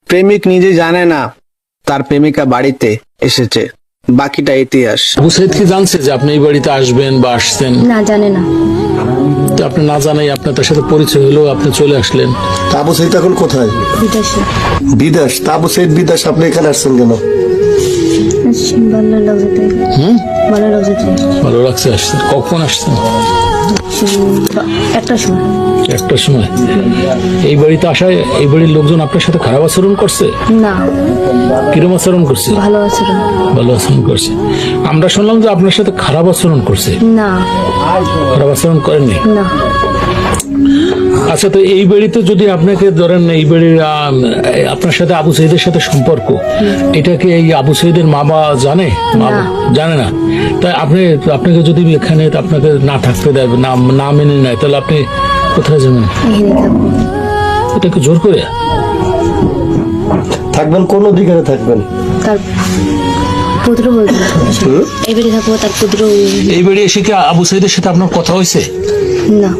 প্রেমিক নিজে জানে না তার প্রেমিকা বাড়িতে এসেছে, বাকিটা ইতিহাস। আবু সাইদ কি জানছে যে আপনি এই বাড়িতে আসবেন বা আসছেন? না, জানে না। তো আপনি না জানাই আপনার তার সাথে পরিচয় হলো, আপনি চলে আসলেন। আবু সাইদ এখন কোথায়? বিদেশে। বিদেশ? তা আবু সাইদ বিদেশ, আপনি এখানে আসছেন কেন? ভালো লাগছে তাই। ভালো লাগছে তাই। ভালো লাগছে আসছেন। কখন আসছেন? একটার সময়। একটার সময়। এই বাড়িতে আসায় এই বাড়ির লোকজন আপনার সাথে খারাপ আচরণ করছে? না, কিরম আচরণ করছে? ভালো আছে। ভালো আচরণ করছে। আমরা শুনলাম যে আপনার সাথে খারাপ আচরণ করছে। না, খারাপ আচরণ করেননি? না। আচ্ছা, তো এই বাড়িতে যদি আপনাকে ধরেন এই বাড়ির আপনার সাথে আবু সাইদের সাথে সম্পর্ক, এটা কি এই আবু সাইদের মা বাবা জানে? জানে না। তাই আপনাকে যদি এখানে আপনাকে না থাকতে দেয়, না মেনে নেয়, তাহলে আপনি কোথায় যাবেন? এখানে থাকবো। এটা কি জোর করে? থাকবেন কোন অধিকারে থাকবেন? তার পুত্র বলতে এই বাড়ি থাকবো, তার পুত্র। এই বাড়ি এসে কি আবু সাইদের সাথে আপনার কথা হয়েছে? না।